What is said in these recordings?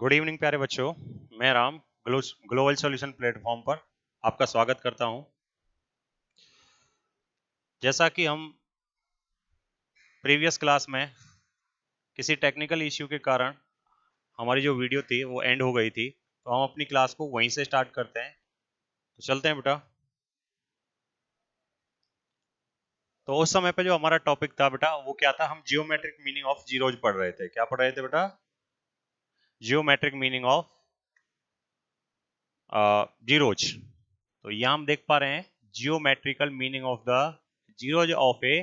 Good evening प्यारे बच्चों। मैं राम ग्लोबल सॉल्यूशन प्लेटफॉर्म पर आपका स्वागत करता हूं। जैसा कि हम प्रीवियस क्लास में किसी टेक्निकल इश्यू के कारण हमारी जो वीडियो थी वो एंड हो गई थी, तो हम अपनी क्लास को वहीं से स्टार्ट करते हैं। तो चलते हैं बेटा। तो उस समय पे जो हमारा टॉपिक था बेटा वो क्या था, हम जियोमेट्रिक मीनिंग ऑफ जीरोज पढ़ रहे थे। क्या पढ़ रहे थे बेटा? Geometric meaning of zeros. तो यहाँ हम देख पा रहे हैं geometrical meaning of the zeros of a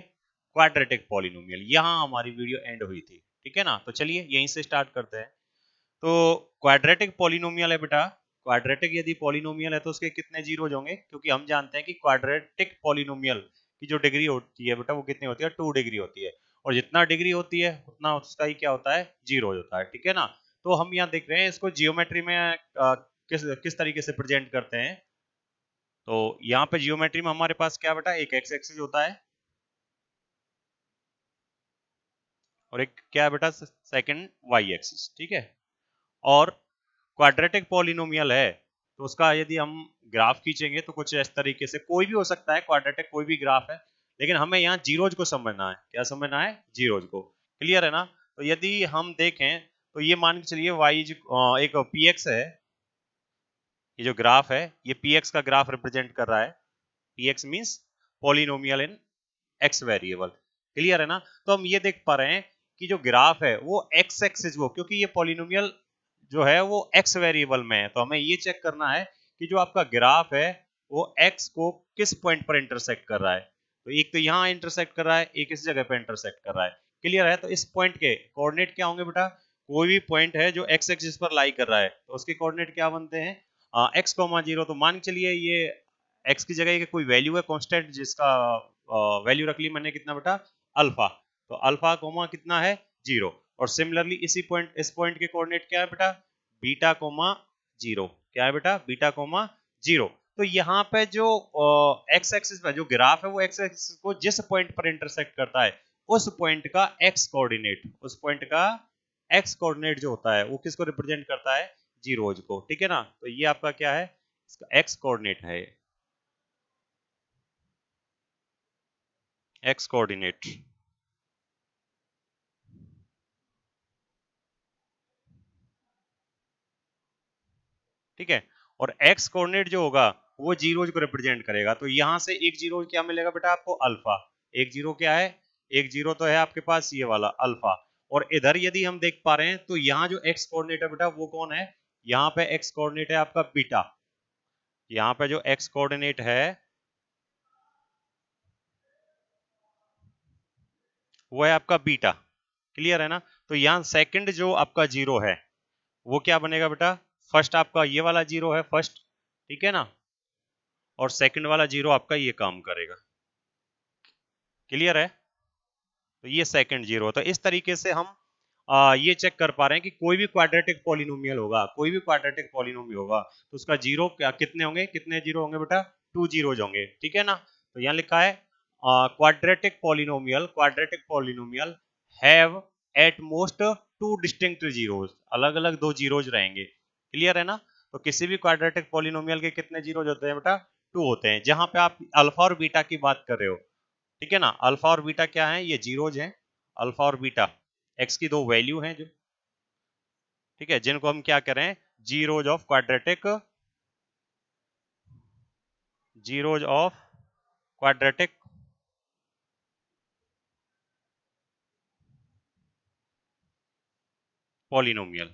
quadratic polynomial. यहाँ हमारी वीडियो एंड हुई थी, ठीक है ना। तो चलिए यहीं से स्टार्ट करते हैं। तो क्वाड्रेटिक पॉलिनोमियल है बेटा। क्वाड्रेटिक यदि पॉलिनोमियल है तो उसके कितने जीरोज होंगे? क्योंकि हम जानते हैं कि क्वाड्रेटिक पॉलिनोमियल की जो डिग्री होती है बेटा वो कितनी होती है? 2 डिग्री होती है, और जितना डिग्री होती है उतना उसका ही क्या होता है? जीरो होता है, ठीक है ना। तो हम यहाँ देख रहे हैं इसको जियोमेट्री में किस किस तरीके से प्रेजेंट करते हैं। तो यहाँ पे जियोमेट्री में हमारे पास क्या बेटा, एक एक्स एक्सिस होता है और एक क्या बेटा, सेकंड वाई एक्सिस, ठीक है। और क्वाड्रेटिक पॉलिनोमियल है तो उसका यदि हम ग्राफ खींचेंगे तो कुछ इस तरीके से, कोई भी हो सकता है क्वाड्रेटिक, कोई भी ग्राफ है, लेकिन हमें यहाँ जीरोज को समझना है। क्या समझना है? जीरोज को। क्लियर है ना। तो यदि हम देखें तो ये मान के चलिए वाई एक पी एक्स है। ये जो ग्राफ है ये पी एक्स का ग्राफ रिप्रेजेंट कर रहा है। पी एक्स मीन्स पॉलिनोमियल इन एक्स वेरिएबल। क्लियर है ना। तो हम ये देख पा रहे हैं कि जो ग्राफ है वो एक्स एक्सिस, वो क्योंकि ये पॉलिनोमियल जो है वो एक्स वेरिएबल में है, तो हमें ये चेक करना है कि जो आपका ग्राफ है वो एक्स को किस पॉइंट पर इंटरसेक्ट कर रहा है। तो एक तो यहाँ इंटरसेक्ट कर रहा है, एक इस जगह पर इंटरसेक्ट कर रहा है। क्लियर है। तो इस पॉइंट के कोऑर्डिनेट क्या होंगे बेटा? कोई भी पॉइंट है जो एक्स एक्सिस पर लाई कर रहा है तो उसके कोऑर्डिनेट क्या बनते हैं? X comma zero. तो मान चलिए ये एक्स की जगह कोई वैल्यू है कांस्टेंट, जिसका वैल्यू रख ली मैंने कितना बेटा? अल्फा। तो अल्फा कोमा कितना है? जीरो। और सिमिलरली इसी पॉइंट, इस पॉइंट के कोऑर्डिनेट क्या है बेटा? Beta comma zero. क्या है बेटा? Beta comma zero. तो यहाँ पे जो एक्स एक्सिस पे जो ग्राफ है वो एक्स एक्सिस को जिस पॉइंट पर इंटरसेक्ट करता है उस पॉइंट का एक्स कोऑर्डिनेट, उस पॉइंट का एक्स कोऑर्डिनेट जो होता है वो किसको रिप्रेजेंट करता है? जीरोज को, ठीक है ना। तो ये आपका क्या है? इसका एक्स कोऑर्डिनेट है, एक्स कोऑर्डिनेट, ठीक है। और एक्स कोऑर्डिनेट जो होगा वो जीरोज को रिप्रेजेंट करेगा। तो यहां से एक जीरो क्या मिलेगा बेटा आपको? अल्फा। एक जीरो क्या है? एक जीरो तो है आपके पास ये वाला अल्फा। और इधर यदि हम देख पा रहे हैं तो यहाँ जो एक्स कोऑर्डिनेट है बेटा वो कौन है? यहाँ पे एक्स कोऑर्डिनेट है आपका बीटा। यहाँ पे जो एक्स कोऑर्डिनेट है वो है आपका बीटा। क्लियर है ना। तो यहाँ सेकंड जो आपका जीरो है वो क्या बनेगा बेटा? फर्स्ट आपका ये वाला जीरो है फर्स्ट, ठीक है ना। और सेकंड वाला जीरो आपका ये काम करेगा। क्लियर है। तो ये सेकंड जीरो। तो इस तरीके से हम ये चेक कर पा रहे हैं कि कोई भी क्वाड्रेटिक पॉलिनोमियल होगा, कोई भी क्वाड्रेटिक पॉलिनोमियल होगा तो उसका जीरो कितने होंगे? कितने जीरो होंगे बेटा? 2 जीरोज होंगे, ठीक है ना। तो यहाँ लिखा है quadratic polynomial have at most 2 distinct zeros. अलग अलग 2 जीरोज रहेंगे। क्लियर है ना। तो किसी भी क्वाड्रेटिक पॉलिनोमियल के कितने जीरोज होते हैं बेटा? 2 होते हैं। जहां पे आप अल्फा और बीटा की बात कर रहे हो, ठीक है ना, अल्फा और बीटा क्या है? ये जीरोज हैं। अल्फा और बीटा एक्स की दो वैल्यू हैं जो, ठीक है, जिनको हम क्या करें? Zeros of quadratic, zeros of quadratic polynomial,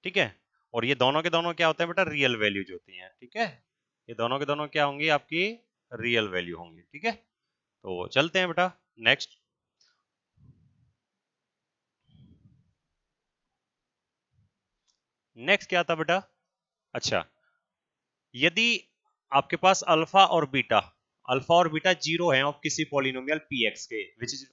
ठीक है। और ये दोनों के दोनों क्या होते हैं बेटा? रियल वैल्यूज होती हैं, ठीक है। ये दोनों के दोनों क्या होंगी? आपकी रियल वैल्यू होंगी, ठीक है। तो चलते हैं बेटा नेक्स्ट। नेक्स्ट क्या था बेटा? अच्छा, यदि आपके पास अल्फा और बीटा जीरो है ऑफ किसी पॉलिनोमियल पी एक्स के which is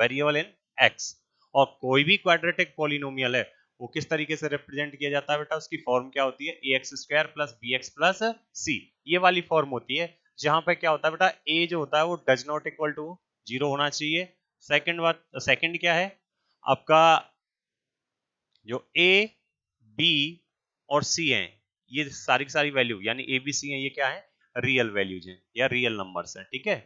variable in x, और कोई भी क्वाड्रेटिक पॉलिनोमियल है वो किस तरीके से रिप्रेजेंट किया जाता है बेटा? उसकी फॉर्म क्या होती है? A x square plus b x plus c. ये वाली फॉर्म होती है जहां पे क्या होता है बेटा? ए जो होता है वो does not equal to zero होना चाहिए, सेकंड क्या है आपका, जो ए बी और सी हैं, ये सारी की सारी वैल्यू यानी ए बी सी हैं, ये क्या है, रियल वैल्यूज हैं या रियल नंबर्स हैं, ठीक है,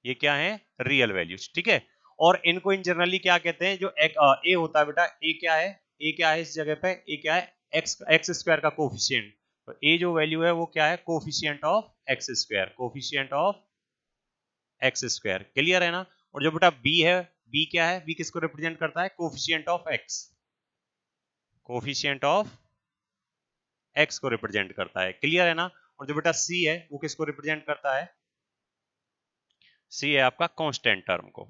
ये क्या है, रियल वैल्यूज, ठीक है। और इनको इन जनरली क्या कहते हैं, जो ए होता है बेटा, ए क्या है, ए क्या है इस जगह पे, ए क्या है, एक्स स्क्वायर का कोफिशिएंट। तो ए जो वैल्यू है वो क्या है, coefficient of x square, coefficient of x square, clear है ना। और जो बेटा बी है, बी क्या है, बी किसको रिप्रेजेंट करता है, coefficient of x, coefficient of x को रिप्रेजेंट करता है, क्लियर है ना। और जो बेटा सी है वो किसको रिप्रेजेंट करता है, सी है आपका कांस्टेंट टर्म को,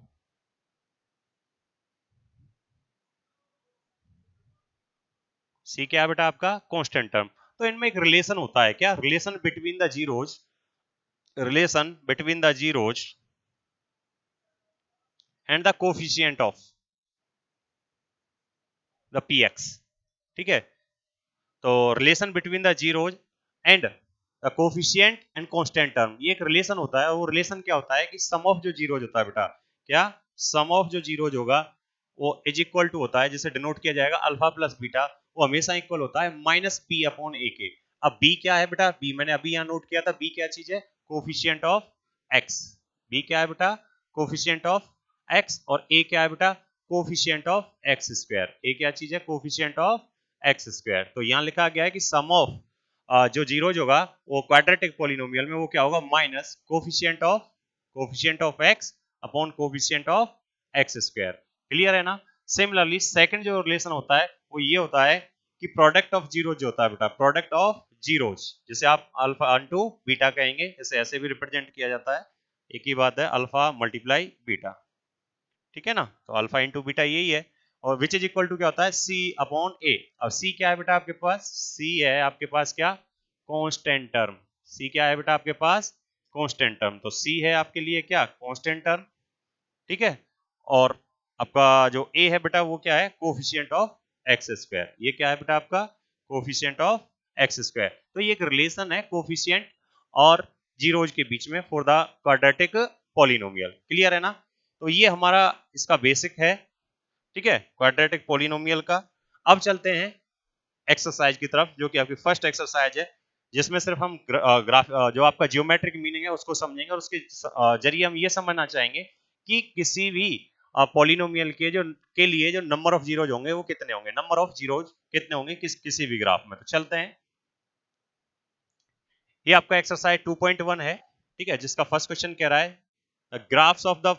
सी क्या है बेटा आपका कांस्टेंट टर्म। तो इनमें एक रिलेशन होता है, क्या relation between the zeros, relation between the zeros and the coefficient of the px, ठीक है। तो relation between the zeros and the coefficient and constant term, ये एक रिलेशन होता है। वो रिलेशन क्या होता है कि सम ऑफ जो जीरोज होता है बेटा, क्या सम ऑफ जो जीरोज होगा वो इज इक्वल टू होता है, जिसे डिनोट किया जाएगा अल्फा प्लस बीटा, वो हमेशा इक्वल होता है माइनस पी अपॉन ए के। अब बी क्या है बेटा, बी मैंने अभी यहाँ नोट किया था, बी क्या चीज है, कोफिशिएंट ऑफ एक्स, बी क्या है बेटा, कोफिशिएंट ऑफ एक्स, और ए क्या है बेटा, कोफिशिएंट ऑफ एक्स स्क्वायर, ए क्या चीज है, कोफिशिएंट ऑफ एक्स स्क्वायर। तो यहाँ लिखा गया है कि सम ऑफ जो जीरोज होगा वो क्वाड्रेटिक पॉलिनोमियल में वो क्या होगा, minus coefficient of x upon coefficient of x square, clear है ना। सिमिलरली सेकंड जो रिलेशन होता है वो ये होता है कि प्रोडक्ट ऑफ जीरो जो होता है बेटा, प्रोडक्ट ऑफ जीरोज, जिसे आप अल्फा इनटू बीटा कहेंगे, इसे ऐसे भी रिप्रेजेंट किया जाता है, एक ही बात है, अल्फा मल्टीप्लाई बीटा, ठीक है ना। तो अल्फा इंटू बीटा यही है। और विच इज इक्वल टू क्या होता है, सी अपॉन ए। अब सी क्या है बेटा आपके पास, सी है आपके पास क्या, कांस्टेंट टर्म, सी क्या है बेटा आपके पास, कांस्टेंट टर्म। तो सी है आपके लिए क्या, कांस्टेंट टर्म, ठीक है। और आपका जो ए है बेटा वो क्या है, कोफिशिएंट ऑफ एक्स स्क्वायर, ये क्या है बेटा आपका, कोफिशिएंट ऑफ एक्स स्क्वायर। तो ये एक रिलेशन है कोफिशिएंट और जीरोज के बीच में for the quadratic polynomial, clear है ना। तो ये हमारा इसका बेसिक है, ठीक है, क्वाड्रेटिक पॉलिनोमियल का। अब चलते हैं एक्सरसाइज की तरफ, जो कि आपकी फर्स्ट एक्सरसाइज है, जिसमें सिर्फ हम ग्राफ जो आपका जियोमेट्रिक मीनिंग है उसको समझेंगे, और उसके जरिए हम ये समझना चाहेंगे कि किसी भी पॉलिनोमियल के लिए जो नंबर ऑफ जीरोज होंगे वो कितने होंगे, नंबर ऑफ जीरोज कितने होंगे किसी भी ग्राफ में। तो चलते हैं, ये आपका एक्सरसाइज 2.1 है, ठीक है, जिसका फर्स्ट क्वेश्चन कह रहा है graphs of the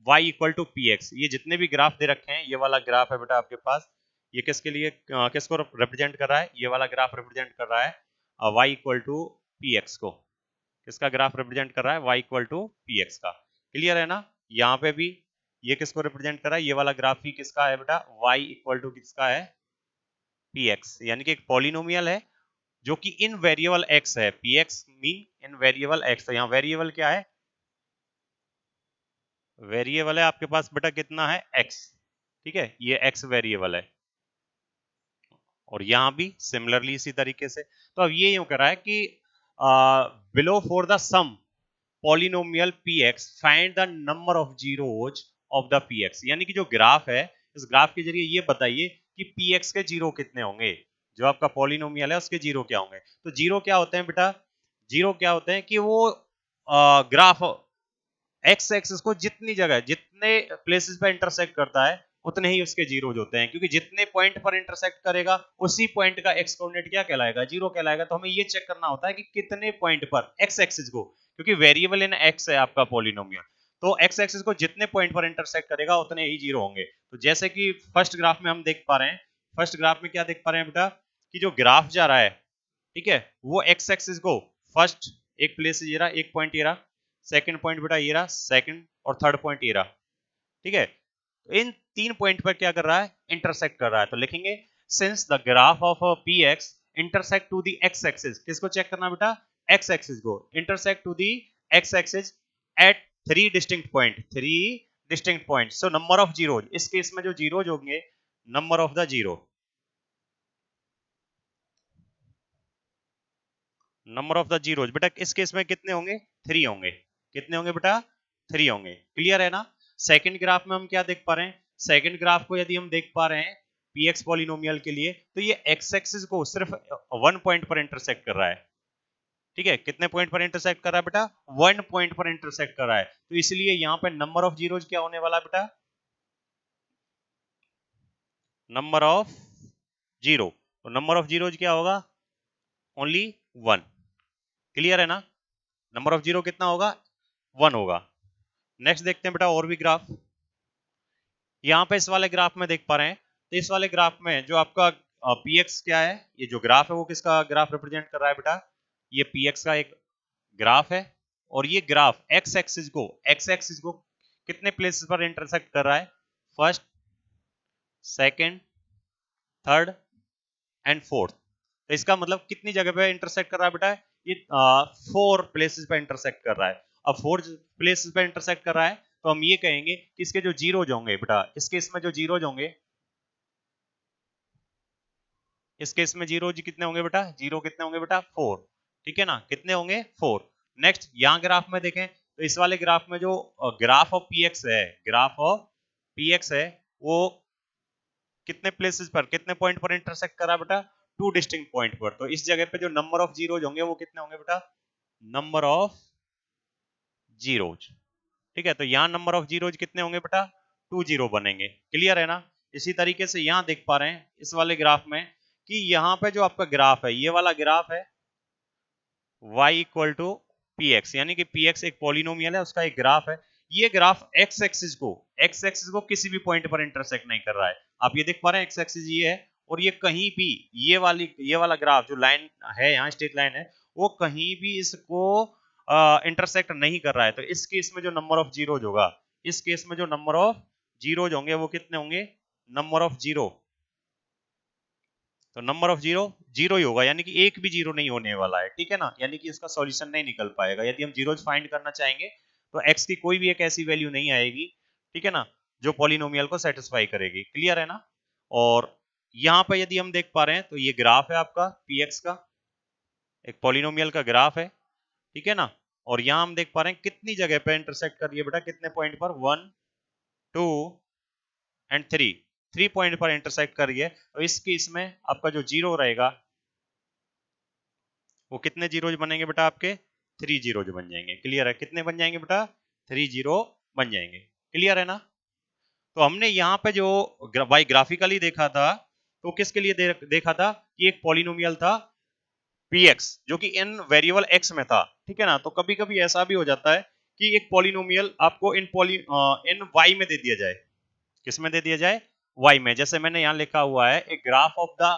y equal to p x. ये जितने भी ग्राफ दे रखे हैं, ये वाला ग्राफ है बेटा आपके पास, ये किसके लिए किसको रिप्रेजेंट कर रहा है, ये वाला ग्राफ रिप्रेजेंट कर रहा है y equal to p x को, किसका ग्राफ रिप्रेजेंट कर रहा है, y equal to p x का, क्लियर है ना। यहाँ पे भी ये किसको रिप्रेजेंट कर रहा है, ये वाला ग्राफ ही किसका है बेटा, y इक्वल टू किसका है, पी एक्स, यानी कि एक पॉलिनोमियल है जो कि इन वेरिएबल x है, P x mean in variable x। तो यहाँ वेरिएबल क्या है, वेरिएबल है आपके पास बेटा कितना है, x, ठीक है, ये x वेरिएबल है। और यहां भी सिमिलरली इसी तरीके से। तो अब ये यूं कह रहा है कि below for the some polynomial px find the number of zeros of the px, यानी कि जो ग्राफ है, इस ग्राफ के जरिए ये बताइए कि px के जीरो कितने होंगे, जो आपका पॉलिनोमियल है उसके जीरो क्या होंगे। तो जीरो क्या होते हैं बेटा, जीरो क्या होते हैं कि वो ग्राफ एक्स एक्सिस को जितनी जगह जितने प्लेसेस पे इंटरसेक्ट करता है उतने ही उसके जीरोज होते हैं, क्योंकि जितने पॉइंट पर इंटरसेक्ट करेगा उसी पॉइंट का एक्स कोऑर्डिनेट क्या कहलाएगा, जीरो कहलाएगा। तो हमें ये चेक करना होता है कि कितने पॉइंट पर एक्स एक्सिस को, क्योंकि वेरिएबल इन एक्स है आपका पॉलिनोमियल, तो एक्स एक्सिस को जितने पॉइंट पर इंटरसेक्ट करेगा उतने ही जीरो होंगे। तो जैसे कि फर्स्ट ग्राफ में हम देख पा रहे हैं, फर्स्ट ग्राफ में क्या देख पा रहे हैं बेटा, कि जो ग्राफ जा रहा है, ठीक है, वो एक्स एक्सिस को फर्स्ट एक प्लेस ये रहा, एक पॉइंट ये रहा, सेकंड पॉइंट बेटा ये रहा, सेकंड और थर्ड पॉइंट ये रहा, ठीक है। तो इन तीन पॉइंट पर क्या कर रहा है, इंटरसेक्ट कर रहा है। तो लिखेंगे since the graph of p x intersect to the x axis, किसको चेक करना बेटा, एक्स एक्सिस को, intersect to the x axis at three distinct point. So number of zero, इस केस में जो जीरो होंगे, number of the zero, number of the zeros बेटा इस केस में कितने होंगे, थ्री होंगे, कितने होंगे बेटा, 3 होंगे। क्लियर है ना? सेकंड ग्राफ में हम क्या देख पा रहे हैं? सेकंड ग्राफ को यदि हम देख पा रहे हैं px पॉलिनोमियल के लिए, तो ये x एक्सिस को सिर्फ 1 पॉइंट पर इंटरसेक्ट कर रहा है। ठीक है, कितने पॉइंट पर इंटरसेक्ट कर रहा है बेटा? 1 पॉइंट पर इंटरसेक्ट कर रहा है। तो इसलिए यहां पे नंबर ऑफ जीरोज क्या होने वाला बेटा? Number of zero. तो नंबर ऑफ जीरोज क्या होगा? ओनली 1। क्लियर है ना? नंबर ऑफ जीरो कितना होगा? 1 होगा। नेक्स्ट देखते हैं बेटा और भी ग्राफ। यहां पे इस वाले ग्राफ में देख पा रहे हैं, तो इस वाले ग्राफ में जो आपका px क्या है, ये जो ग्राफ है वो किसका ग्राफ रिप्रेजेंट कर रहा है बेटा? ये px का एक ग्राफ है, और ये ग्राफ x एक्सिस को कितने प्लेसेस पर इंटरसेक्ट कर रहा है? First, second, third and fourth. तो इसका मतलब कितनी जगह पे इंटरसेक्ट कर रहा है बेटा? ये 4 प्लेसेस पे इंटरसेक्ट कर रहा है। अब 4 प्लेसेस पे इंटरसेक्ट कर रहा है, तो हम ये कहेंगे कि इसके जो जीरोज होंगे बेटा, इस केस में जो जीरोज होंगे, इस केस में जीरो कितने होंगे बेटा? जीरो कितने होंगे बेटा? 4। ठीक है ना? कितने होंगे? 4। नेक्स्ट यहां ग्राफ में देखें, तो इस वाले ग्राफ में जो ग्राफ ऑफ px है, ग्राफ ऑफ px है, वो कितने प्लेसेस पर, कितने पॉइंट पर इंटरसेक्ट कर रहा है बेटा? 2 डिस्टिंक्ट पॉइंट पर। तो इस जगह पे जो नंबर ऑफ जीरोज होंगे वो कितने होंगे बेटा? Number of zeros. ठीक है, तो यहां नंबर ऑफ जीरोज कितने होंगे बेटा? 2 जीरो बनेंगे। क्लियर है ना? इसी तरीके से यहां देख पा रहे हैं इस वाले ग्राफ में कि यहां पे जो आपका ग्राफ है, ये वाला ग्राफ है y इक्वल टू px, यानी कि px एक पॉलिनोमियल है, उसका एक ग्राफ है। ये ग्राफ x एक्सिस को किसी भी पॉइंट पर इंटरसेक्ट नहीं कर रहा है। आप ये देख पा रहे हैं x एक्सिस ये है, और ये कहीं भी ये वाला ग्राफ जो लाइन है यहाँ, स्ट्रेट लाइन है, वो कहीं भी इसको इंटरसेक्ट नहीं कर रहा है। तो इस केस में जो नंबर ऑफ जीरोज होगा, इस केस में जो नंबर ऑफ जीरोज होंगे वो कितने होंगे? नंबर ऑफ जीरो, तो नंबर ऑफ जीरो जीरो ही होगा, यानी कि एक भी जीरो नहीं होने वाला है। ठीक है ना? यानी कि इसका सॉल्यूशन नहीं निकल पाएगा। यदि हम जीरोज फाइंड करना चाहेंगे तो x की कोई भी एक ऐसी वैल्यू नहीं आएगी, ठीक है ना, जो पॉलिनोमियल को सेटिस्फाई करेगी। क्लियर है ना? और यहां पर यदि हम देख पा रहे हैं, तो ये ग्राफ है आपका px का, एक पॉलिनोमियल का ग्राफ है। ठीक है ना? और यहां हम देख पा रहे हैं कितनी जगह पे इंटरसेक्ट कर रही है बेटा? कितने पॉइंट पर? 1, 2 एंड 3 पॉइंट पर इंटरसेक्ट कर रही है। तो इस केस में आपका जो जीरो रहेगा वो कितने जीरोज बनेंगे बेटा? आपके 3 जीरोज बन जाएंगे। क्लियर है? कितने बन जाएंगे बेटा? 3 जीरो बन जाएंगे। क्लियर है ना? तो हमने यहाँ पे जो बाई ग्राफिकली देखा था, तो किसके लिए देखा था कि एक पॉलिनोमियल था px जो कि इन वेरिएबल x में था। ठीक है ना? तो कभी कभी ऐसा भी हो जाता है कि एक पॉलिनोमियल आपको इन y में दे दिया जाए। किस में दे दिया जाए? y में। जैसे मैंने यहाँ लिखा हुआ है, एक graph of the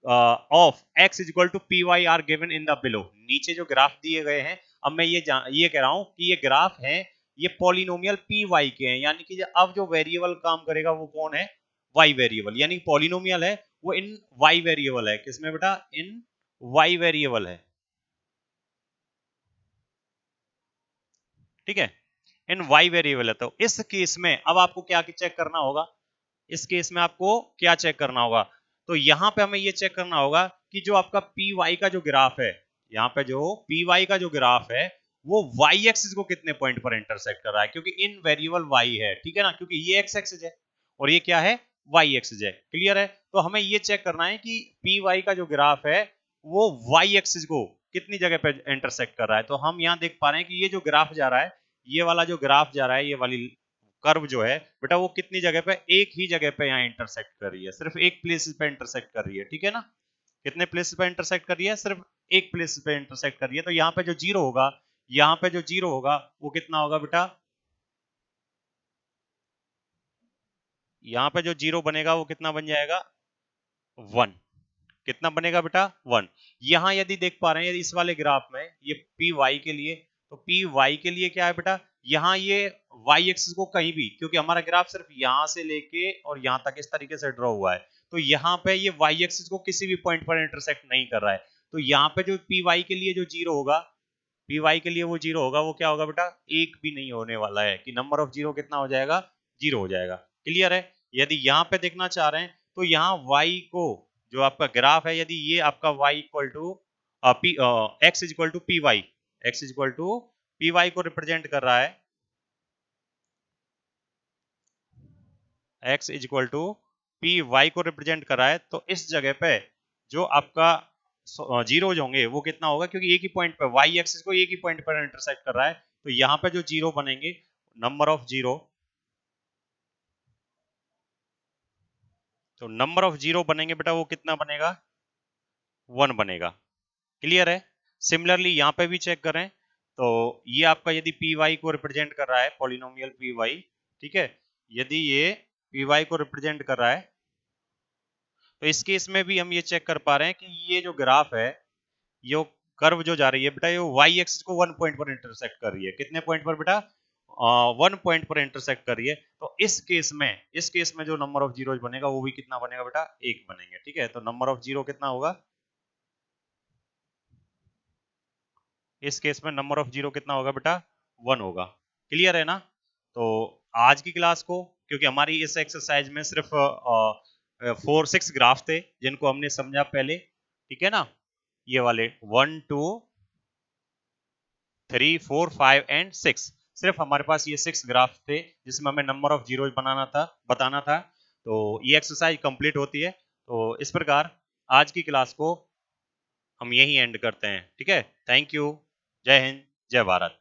of x is equal to p y are given in the below. नीचे जो ग्राफ दिए गए हैं, अब मैं ये कह रहा हूं कि ये ग्राफ है, ये पॉलिनोमियल पी वाई के हैं, यानी कि अब जो वेरिएबल काम करेगा वो कौन है? Y variable. यानी पॉलिनोमियल है वो इन वाई वेरिएबल है। किसमें बेटा? इन वाई वेरिएबल है। ठीक है, इन वाई वेरिएबल है। तो इस केस में अब आपको क्या चेक करना होगा? इस केस में आपको क्या चेक करना होगा? तो यहां पे हमें ये चेक करना होगा कि जो आपका पी वाई का जो ग्राफ है, यहाँ पे जो पी वाई का जो ग्राफ है, वो वाई एक्सिस को कितने पॉइंट पर इंटरसेक्ट कर रहा है, क्योंकि इन वेरिएबल वाई है। ठीक है ना? क्योंकि ये एक्स एक्सिस है और ये क्या है? वाई एक्सिस है। क्लियर है? तो हमें ये चेक करना है कि पी वाई का जो ग्राफ है वो वाई एक्सिस को कितनी जगह पे इंटरसेक्ट कर रहा है। तो हम यहाँ देख पा रहे हैं कि ये जो ग्राफ जा रहा है, ये वाला जो ग्राफ जा रहा है, ये वाली कर्व जो है बेटा, वो कितनी जगह पे? एक ही जगह पे यहाँ इंटरसेक्ट कर रही है, सिर्फ एक प्लेस पे इंटरसेक्ट कर रही है। ठीक है ना? कितने प्लेस पे इंटरसेक्ट कर रही है? सिर्फ एक प्लेस पे इंटरसेक्ट कर रही है। तो यहाँ पे जो जीरो होगा, यहाँ पे जो जीरो होगा वो कितना होगा बेटा? यहाँ पे जो जीरो बनेगा वो कितना बन जाएगा? 1। कितना बनेगा बेटा? 1। यहां यदि देख पा रहे हैं इस वाले ग्राफ में, ये पी वाई के लिए, तो पी वाई के लिए क्या है बेटा? यहाँ ये वाई एक्सिस को कहीं भी, क्योंकि हमारा ग्राफ सिर्फ यहां से लेके और यहां तक इस तरीके से ड्रॉ हुआ है, तो यहाँ पे ये वाई एक्सिस को किसी भी पॉइंट पर इंटरसेक्ट नहीं कर रहा है। तो यहाँ पे जो पी वाई के लिए जो जीरो होगा, पी वाई के लिए वो जीरो होगा, वो क्या होगा बेटा? एक भी नहीं होने वाला है, कि नंबर ऑफ जीरो कितना हो जाएगा? जीरो हो जाएगा। क्लियर है? यदि यहाँ पे देखना चाह रहे हैं, तो यहाँ y को, जो आपका ग्राफ है, यदि ये आपका y equal to x is equal to p y, x is equal to p y को रिप्रेजेंट कर रहा है, x is equal to p y को रिप्रेजेंट कर रहा है, तो इस जगह पे जो आपका जीरोज होंगे वो कितना होगा, क्योंकि एक ही पॉइंट पे वाई एक्सिस को एक ही पॉइंट पर इंटरसेक्ट कर रहा है, तो यहाँ पे जो जीरो बनेंगे, नंबर ऑफ जीरो, तो नंबर ऑफ जीरो बनेंगे बेटा, वो कितना बनेगा, 1 बनेगा। क्लियर है? सिमिलरली यहाँ पे भी चेक करें, तो ये आपका यदि पी वाई को रिप्रेजेंट कर रहा है, पॉलिनोमियल पी वाई, ठीक है, यदि ये पी वाई को रिप्रेजेंट कर रहा है, तो इस केस में भी हम ये चेक कर पा रहे हैं कि ये जो ग्राफ है, ये कर्व जो जा रही है बेटा, ये वाई एक्सिस को 1 पॉइंट पर इंटरसेक्ट कर रही है। कितने पॉइंट पर बेटा? 1 पॉइंट पर इंटरसेक्ट कर रही है। तो इस केस में जो नंबर ऑफ जीरोज बनेगा वो भी कितना बनेगा बेटा? 1 बनेंगे। ठीक है, तो नंबर ऑफ जीरो कितना होगा? इस केस में नंबर ऑफ जीरो कितना होगा बेटा? 1 होगा। क्लियर है ना? तो आज की क्लास को, क्योंकि हमारी इस एक्सरसाइज में सिर्फ 4-6 ग्राफ थे जिनको हमने समझा पहले, ठीक है ना, ये वाले 1 2 3 4 5 एंड 6, सिर्फ हमारे पास ये 6 ग्राफ थे जिसमें हमें नंबर ऑफ जीरोज बताना था। तो ये एक्सरसाइज कंप्लीट होती है। तो इस प्रकार आज की क्लास को हम यही एंड करते हैं। ठीक है, थैंक यू, जय हिंद, जय भारत।